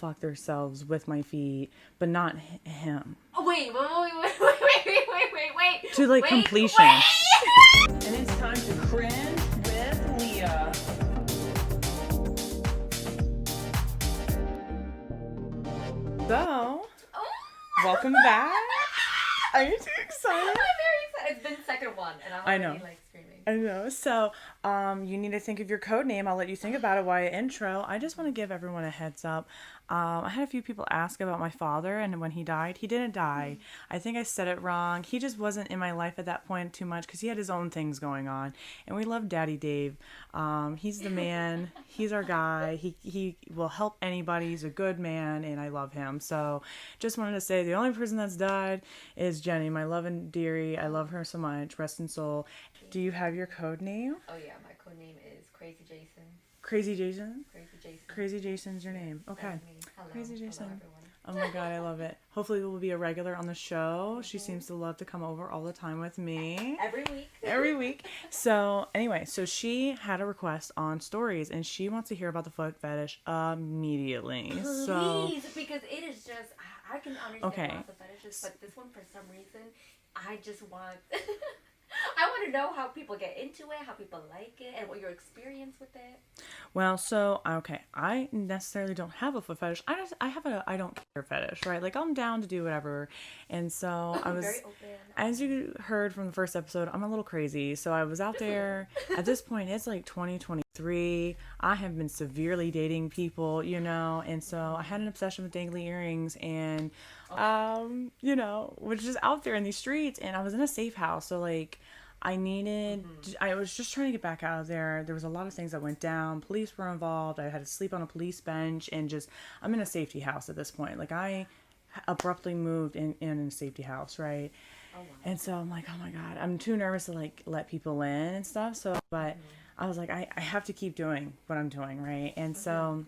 fuck themselves with my feet, but not him. Oh, wait. To like completion. Wait. And it's time to cringe with Leah. So, welcome back. Are you too excited? I'm very excited. It's been second one, and I'm already like screaming. I know. So, you need to think of your code name. I'll let you think about it while I intro. I just want to give everyone a heads up. I had a few people ask about my father and when he died. He didn't die. I think I said it wrong. He just wasn't in my life at that point too much because he had his own things going on. And we love Daddy Dave. He's the man. He's our guy. He will help anybody. He's a good man, and I love him. So, just wanted to say the only person that's died is Jenny, my love and dearie. I love her so much. Rest in soul. Do you have your code name? Oh yeah, my code name is Crazy Jason. Crazy Jason? Crazy Jason. Crazy Jason's your name. Okay. Hello. Crazy Jason. Hello, everyone. Oh my god, I love it. Hopefully we'll be a regular on the show. She seems to love to come over all the time with me. Every week. So anyway, so she had a request on stories and she wants to hear about the foot fetish immediately. Please, because it is just, I can understand lots of fetishes, but this one for some reason, I just want... I want to know how people get into it, how people like it, and what your experience with it. Well, so, okay, I necessarily don't have a foot fetish. I have a I don't care fetish, right? Like, I'm down to do whatever. And so I was, very open. as you heard from the first episode, I'm a little crazy. So I was out there. At this point, it's like 2023. I have been severely dating people, you know, and so I had an obsession with dangly earrings and, you know, was just out there in these streets, and I was in a safe house. So, like, I was just trying to get back out of there. There was a lot of things that went down. Police were involved. I had to sleep on a police bench and I'm in a safety house at this point. Like, I abruptly moved in a safety house, right? Oh, wow. And so I'm like, oh my God, I'm too nervous to like let people in and stuff. So, but I was like, I have to keep doing what I'm doing, right? And so,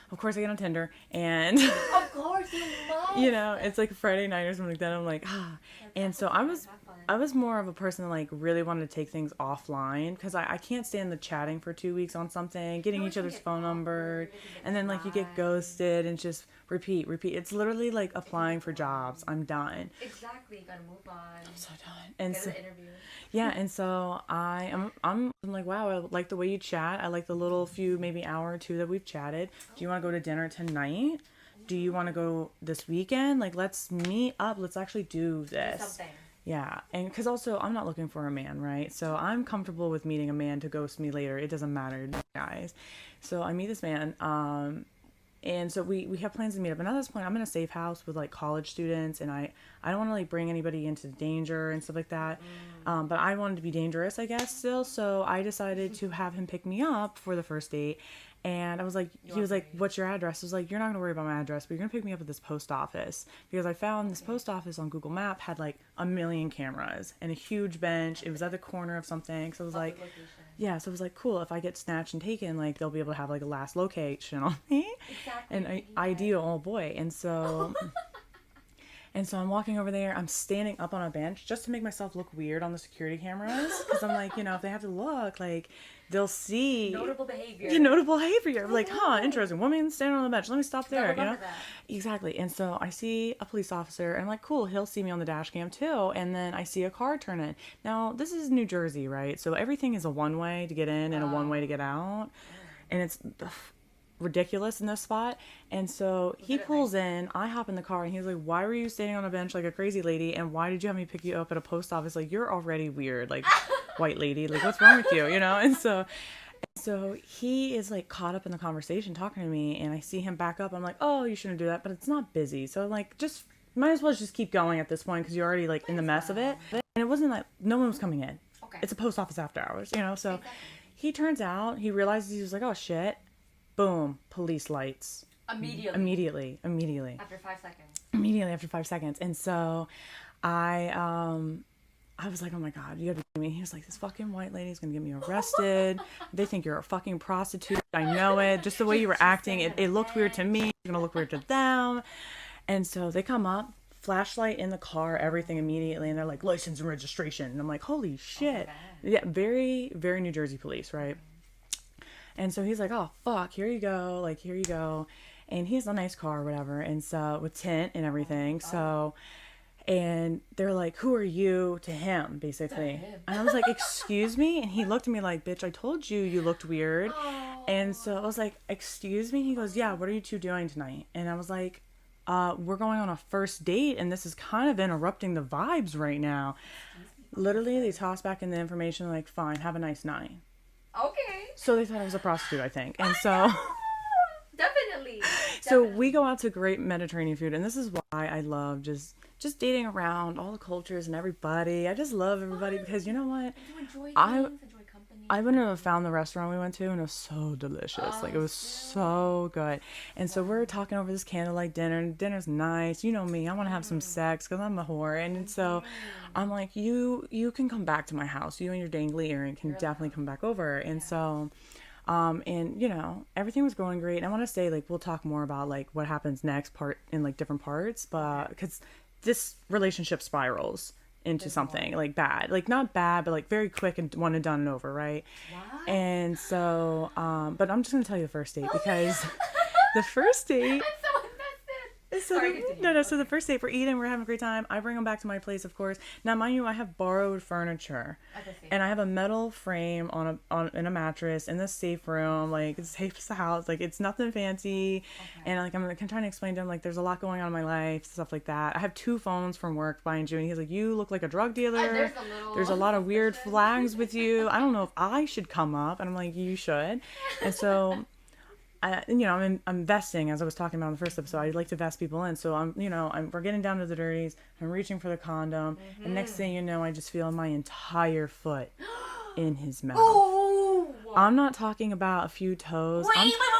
of course, I get on Tinder and of course you must. You know, it's like a Friday night or something like that. I'm like, ah. And so I was more of a person that like really wanted to take things offline because I can't stand the chatting for 2 weeks on something, getting each other's phone number, and then like you get ghosted and just repeat. It's literally like applying for jobs. I'm done. Exactly, you gotta move on. I'm so done. And get so, an interview. yeah, and so I'm like, wow, I like the way you chat. I like the little few maybe hour or two that we've chatted. Do you want to go to dinner tonight? Do you want to go this weekend? Like, let's meet up. Let's actually do this. Do something. Yeah, and because also I'm not looking for a man, right? So I'm comfortable with meeting a man to ghost me later. It doesn't matter, guys. So I meet this man, and so we have plans to meet up. And at this point, I'm in a safe house with like college students, and I don't want to like bring anybody into danger and stuff like that. But I wanted to be dangerous, I guess, still. So I decided to have him pick me up for the first date. And I was like, he was like, what's your address? I was like, you're not going to worry about my address, but you're going to pick me up at this post office. Because I found this post office on Google Map had like 1 million cameras and a huge bench. It was at the corner of something. So I was like, yeah, so I was like, cool. If I get snatched and taken, like they'll be able to have like a last location on me. Exactly. And ideal, oh boy. And so... And so I'm walking over there. I'm standing up on a bench just to make myself look weird on the security cameras. Because I'm like, you know, if they have to look, like, they'll see... Notable behavior. Yeah, notable behavior. I'm like, interesting. Woman standing on the bench. Let me stop there, you know? That. Exactly. And so I see a police officer, and I'm like, cool, he'll see me on the dash cam, too. And then I see a car turn in. Now, this is New Jersey, right? So everything is a one-way to get in and a one-way to get out. And it's... ridiculous in this spot. And so he pulls in, I hop in the car, and he's like, why were you standing on a bench like a crazy lady, and why did you have me pick you up at a post office? Like, you're already weird, like, white lady, like, what's wrong with you, you know? And so he is like caught up in the conversation talking to me, and I see him back up. I'm like, oh, you shouldn't do that, but it's not busy. So I'm like, just might as well just keep going at this point because you're already like in the mess of it. And it wasn't like no one was coming in. Okay. It's a post office after hours, you know? So he turns out, he realizes, he was like, oh shit. Boom, police lights. Immediately. After 5 seconds. Immediately after 5 seconds. And so I was like, oh my God, you gotta be kidding me. He was like, this fucking white lady's gonna get me arrested. They think you're a fucking prostitute. I know it. Just the way you were acting, it looked weird to me. It's gonna look weird to them. And so they come up, flashlight in the car, everything immediately. And they're like, license and registration. And I'm like, holy shit. Yeah, very, very New Jersey police, right? And so he's like, oh, fuck, here you go. and he has a nice car or whatever, and so with tint and everything. So, and they're like, "Who are you?" to him, basically. And I was like, "Excuse me?" And he looked at me like, "Bitch, I told you you looked weird." And so I was like, "Excuse me?" He goes, "Yeah, what are you two doing tonight?" And I was like, we're going on a first date, and this is kind of interrupting the vibes right now. Literally, they tossed back in the information like, "Fine, have a nice night." Okay. So they thought I was a prostitute, I think. And so Definitely. so we go out to great Mediterranean food, and this is why I love just dating around all the cultures and everybody. I just love everybody because you know what? You enjoy I things, enjoy company. I wouldn't have found the restaurant we went to, and it was so delicious. Like, it was so good. And so we're talking over this candlelight dinner, and dinner's nice. You know me, I want to have some sex because I'm a whore. And so I'm like, you can come back to my house. You and your dangly earring can definitely come back over. And so, and you know, everything was going great. And I want to say, like, we'll talk more about like what happens next part in like different parts, but because this relationship spirals into something like bad, like not bad, but like very quick and one and done and over, right? What? And so, but I'm just gonna tell you the first date because the first date. I'm so invested. So so the first date, we're eating, we're having a great time. I bring him back to my place, of course. Now, mind you, I have borrowed furniture, and I have a metal frame on in a mattress in the safe room. Like, it's safe as the house. Like, it's nothing fancy. And like I'm trying to explain to him like there's a lot going on in my life, stuff like that. I have 2 phones from work behind you, and he's like, "You look like a drug dealer. There's a lot of weird flags with you. I don't know if I should come up." And I'm like, "You should." And so. You know, I'm investing, as I was talking about in the first episode. I like to vest people in. So we're getting down to the dirties. I'm reaching for the condom. And next thing you know, I just feel my entire foot in his mouth. Oh! I'm not talking about a few toes. Wait, what do you mean?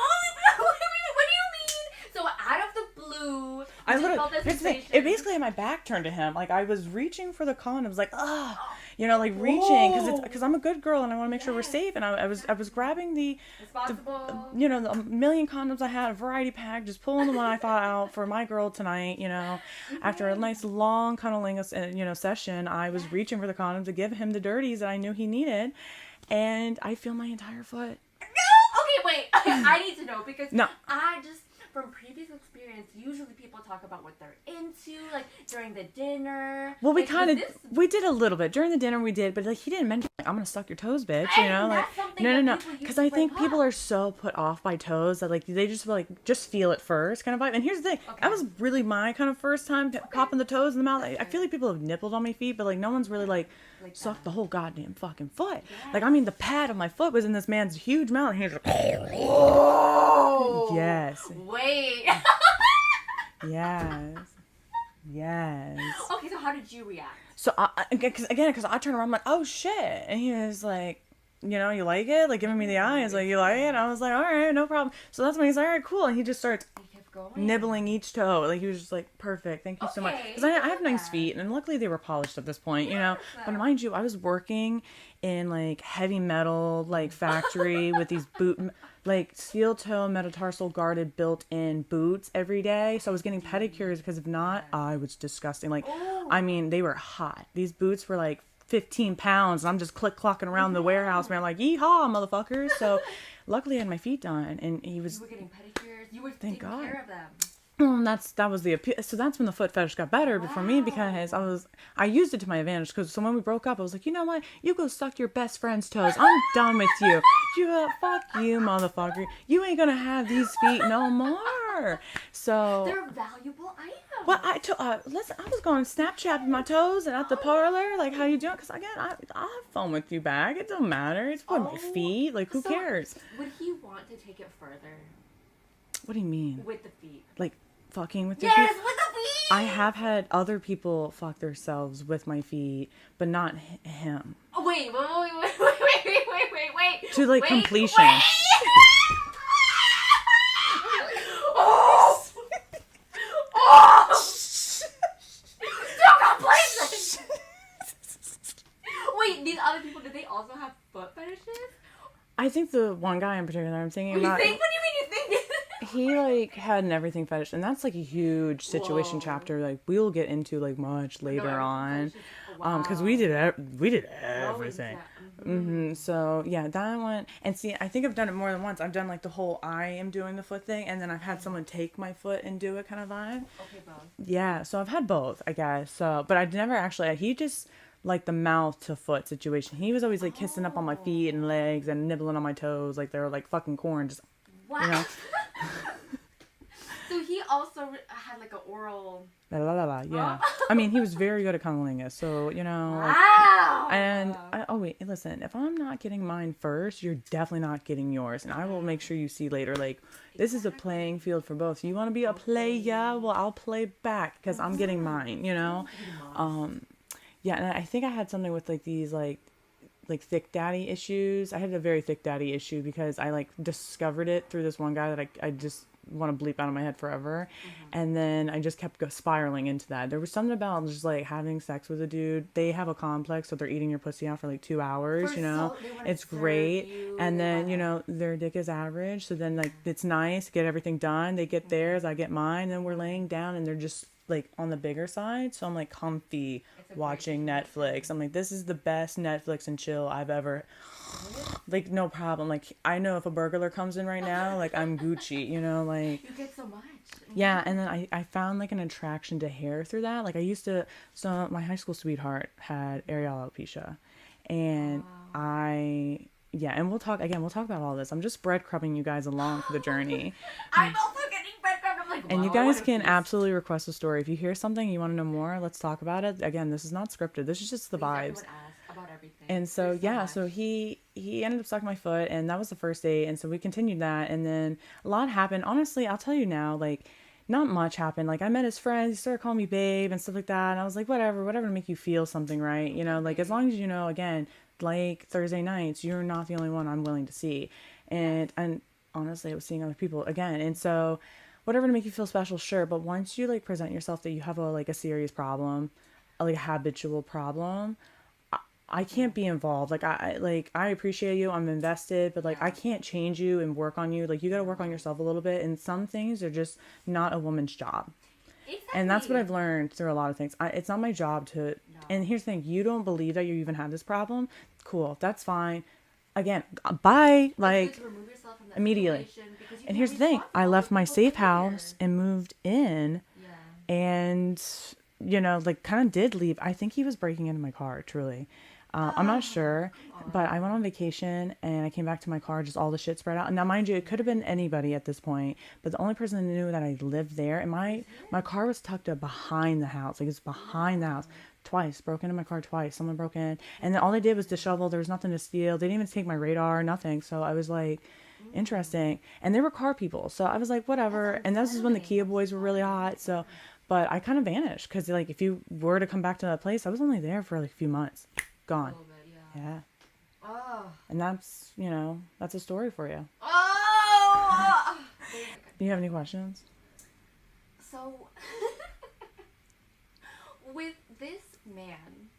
So out of the blue, it basically had my back turned to him. Like, I was reaching for the condoms, like, you know, like reaching because I'm a good girl and I want to make sure we're safe. And I was grabbing the you know, the million condoms I had, a variety pack, just pulling the one I thought out for my girl tonight. You know, after a nice long cunnilingus, you know, session, I was reaching for the condoms to give him the dirties that I knew he needed, and I feel my entire foot. Okay, wait. I need to know because from previous experience, usually people talk about what they're into, like during the dinner. Well, we did a little bit during the dinner. We did, but like he didn't mention like, "I'm gonna suck your toes, bitch." You know, like no, because I think people are so put off by toes that like they just feel it first kind of vibe. And here's the thing, that was really my kind of first time popping the toes in the mouth. I feel like people have nippled on my feet, but like no one's really like sucked the whole goddamn fucking foot. Yes. Like, I mean, the pad of my foot was in this man's huge mouth, and he's like, "Oh, yes." Wait. Yes. Okay, so how did you react? So, because I turned around, I'm like, "Oh, shit." And he was like, "You know, you like it?" Like, giving me the eyes, like, "You like it?" I was like, "All right, no problem." So that's when he's like, "All right, cool." And he just starts nibbling each toe. Like, he was just like, "Perfect, thank you so much." Because I have nice feet, and luckily they were polished at this point, you know. But mind you, I was working in like heavy metal like factory with these like steel toe metatarsal guarded built-in boots every day. So I was getting pedicures because if not, I was disgusting. Like, I mean, they were hot. These boots were like 15 pounds, and I'm just click-clocking around the warehouse, man, like, "Yeehaw, motherfuckers." So luckily I had my feet done, and he was... You were getting pedicures? You were taking care of them? Well, and that was the appeal. So that's when the foot fetish got better for me, because I used it to my advantage. Because so when we broke up, I was like, "You know what? You go suck your best friend's toes. I'm done with you. Fuck you, motherfucker. You ain't gonna have these feet no more." So they're a valuable item. Well, listen, I was going Snapchat with my toes and at the parlor, like, "How you doing?" Because again, I'll have fun with you back. It don't matter. It's for my feet. Like, who cares? Would he want to take it further? What do you mean? With the feet. Like, fucking with your feet? Yes, with the feet! I have had other people fuck themselves with my feet, but not him. Oh, wait. To, like, completion. Wait. So complacent! Wait, these other people, did they also have foot fetishes? I think the one guy in particular I'm thinking about... What do you mean you think? He, like, had an everything fetish, and that's, like, a huge situation chapter, like, we'll get into, like, much later on. Because we did everything. So yeah, that one. And see, I think I've done it more than once. I've done like the whole I am doing the foot thing, and then I've had someone take my foot and do it kind of vibe. Okay, both. Yeah, so I've had both, I guess. So, but I've never actually. He just like the mouth to foot situation. He was always like kissing up on my feet and legs and nibbling on my toes like they were like fucking corn. Just What? you know. So he also had like an oral. La la la la. Yeah. I mean, he was very good at cunnilingus. So you know. Like, Wow. and oh wait, listen. If I'm not getting mine first, you're definitely not getting yours, and I will make sure you see later. Like this is a playing field for both. You want to be a player? Well, I'll play back because I'm getting mine. You know. Yeah, and I think I had something with like these like thick daddy issues. I had a very thick daddy issue because I like discovered it through this one guy that I just want to bleep out of my head forever. And then I just kept spiraling into that. There was something about just like having sex with a dude. They have a complex, so they're eating your pussy out for like 2 hours, you know. It's great. And then, you know, their dick is average. So then like it's nice, get everything done. They get theirs, I get mine, then we're laying down and they're just like on the bigger side. So I'm like comfy watching Netflix. I'm like, this is the best Netflix and chill I've ever like no problem. Like I know if a burglar comes in right now, like I'm Gucci, you know, like you get so much. yeah. And then I found like an attraction to hair through that. Like I used to, so my high school sweetheart had areola alopecia, and yeah, and we'll talk about all this. I'm just breadcrumbing you guys along for the journey. I'm also getting breadcrumbs. I'm like, And wow, you guys can absolutely request a story. If you hear something, you want to know more, let's talk about it. Again, this is not scripted. This is just the vibes. Ask about everything. And so yeah, so he ended up sucking my foot, and that was the first date. And so we continued that, and then a lot happened. Honestly, I'll tell you now, like not much happened. Like I met his friends, he started calling me babe and stuff like that. And I was like, whatever to make you feel something, right? You know, like as long as you know, again, like Thursday nights, you're not the only one I'm willing to see. And honestly, I was seeing other people again. And so whatever to make you feel special, sure. But once you like present yourself that you have a serious problem, like a habitual problem, I can't be involved. Like I appreciate you. I'm invested, but like I can't change you and work on you. Like you got to work on yourself a little bit. And some things are just not a woman's job. Exactly. And that's what I've learned through a lot of things. It's not my job to. No. And here's the thing: you don't believe that you even have this problem. Cool, that's fine. Again, bye. Like immediately. And here's the thing: I left my safe house and moved in, and you know, like kind of did leave. I think he was breaking into my car. Truly. I'm not sure, but I went on vacation and I came back to my car, just all the shit spread out. And now, mind you, it could have been anybody at this point, but the only person that knew that I lived there, and my car was tucked up behind the house. Like it's behind the house. Twice, broke into my car twice. Someone broke in, and then all they did was dishevel. There was nothing to steal. They didn't even take my radar, nothing. So I was like, interesting. And they were car people, so I was like, whatever. And this is when the Kia boys were really hot. So, but I kind of vanished because like if you were to come back to that place, I was only there for like a few months. Gone. Yeah. Oh. And that's, you know, that's a story for you. Oh. Do you have any questions? So, with this man,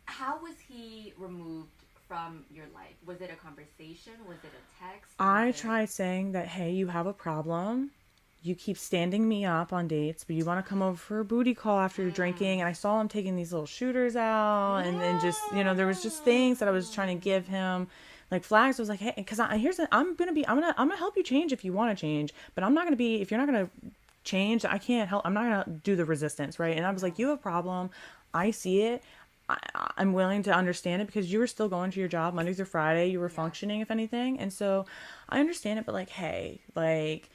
how was he removed from your life? Was it a conversation? Was it a text? I tried saying that, hey, you have a problem. You keep standing me up on dates, but you want to come over for a booty call after you're drinking. And I saw him taking these little shooters out, and then just, you know, there was just things that I was trying to give him, like flags. I was like, hey, because I'm gonna help you change if you want to change, but I'm not gonna be, if you're not gonna change, I can't help. I'm not gonna do the resistance, right? And I was like, you have a problem. I see it. I'm willing to understand it because you were still going to your job Monday through Friday. You were functioning, if anything, and so I understand it. But like, hey, like.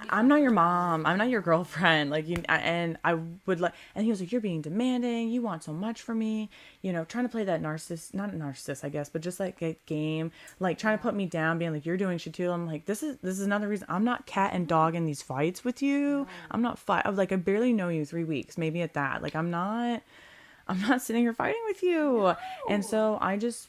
I'm not your mom. I'm not your girlfriend. Like you, and I would like. And he was like, "You're being demanding. You want so much from me. You know, trying to play that narcissist, not narcissist, I guess, but just like a game, like trying to put me down, being like, you're doing shit too." I'm like, this is another reason I'm not cat and dog in these fights with you. I'm not I was like, I barely know you 3 weeks, maybe at that. Like I'm not sitting here fighting with you. No. And so I just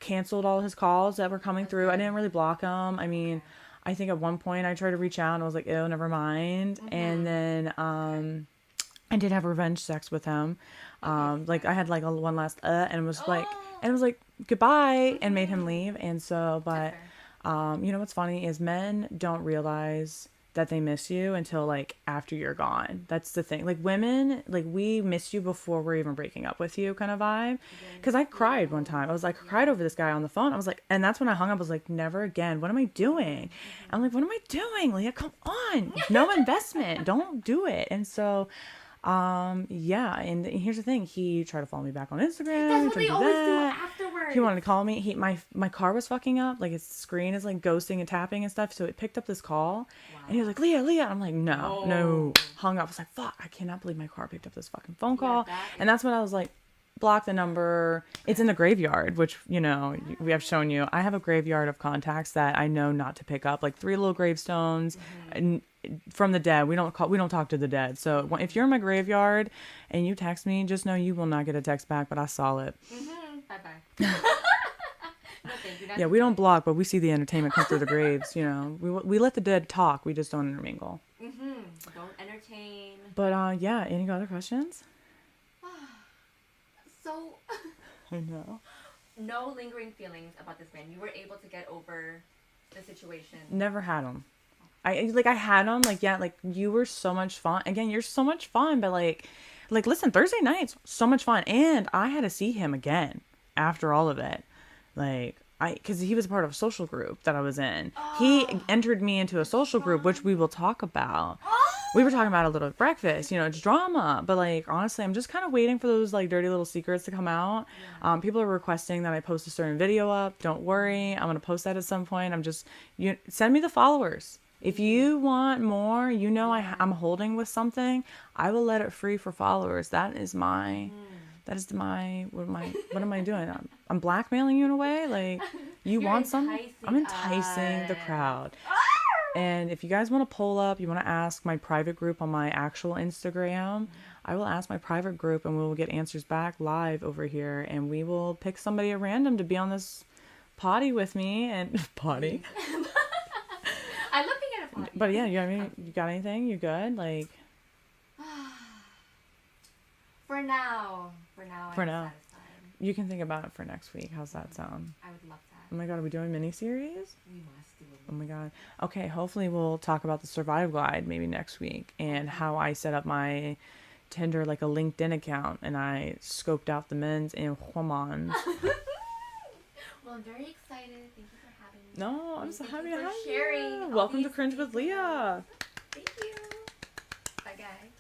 canceled all his calls that were coming through. I didn't really block them. I mean. I think at one point I tried to reach out and I was like, ew, never mind. Mm-hmm. And then I did have revenge sex with him. Like I had like one last and it was like goodbye and made him leave. And so, but you know what's funny is men don't realize that they miss you until like after you're gone. That's the thing. Like women, like we miss you before we're even breaking up with you kind of vibe. Because I cried one time. I was like, I cried over this guy on the phone. I was like, and that's when I hung up. I was like, never again. What am I doing? I'm like, what am I doing, Leah? Come on. No investment. Don't do it. And so yeah, and here's the thing. He tried to follow me back on Instagram. That's what Tried they to do always do that. afterwards. He wanted to call me. My car was fucking up. Like, his screen is like ghosting and tapping and stuff. So it picked up this call. Wow. And he was like, Leah. I'm like, no. Hung up. I was like, fuck, I cannot believe my car picked up this fucking phone call. And that's when I was like, block the number. It's in the graveyard, which, you know, we have shown you. I have a graveyard of contacts that I know not to pick up, like 3 little gravestones. And from the dead. We don't talk to the dead. So if you're in my graveyard and you text me, just know you will not get a text back, but I saw it. Bye bye. No, thank you. Yeah, we don't block, but we see the entertainment come through the graves. You know, we let the dead talk. We just don't intermingle. Don't entertain. But yeah. Any other questions? So. I know. No lingering feelings about this man. You were able to get over the situation. Never had them. I had them. Like, yeah, like you were so much fun. Again, you're so much fun, but like listen, Thursday nights so much fun, and I had to see him again after all of it. Like, because he was a part of a social group that I was in. He entered me into a social group, which we will talk about. We were talking about a little breakfast, you know, it's drama. But like, honestly, I'm just kind of waiting for those like dirty little secrets to come out. People are requesting that I post a certain video up. Don't worry, I'm gonna post that at some point. Send me the followers. If you want more, you know, I'm holding with something, I will let it free for followers. What am I doing? I'm blackmailing you in a way. Like, you want something? I'm enticing the crowd. And if you guys want to pull up, you want to ask my private group on my actual Instagram, I will ask my private group and we will get answers back live over here. And we will pick somebody at random to be on this potty with me and potty. I love being at a potty. But yeah, you got anything? You good? Like, For now, I'm satisfied. You can think about it for next week. How's that sound? I would love that. Oh my God, are we doing miniseries? We must do it. Oh my God. Okay, hopefully we'll talk about the survival guide maybe next week and how I set up my Tinder like a LinkedIn account and I scoped out the men's and women's. Well, I'm very excited. Thank you for having me. No, I'm so happy to have sharing you. all Welcome to these Cringe with details. Leah. Thank you. Bye, guys.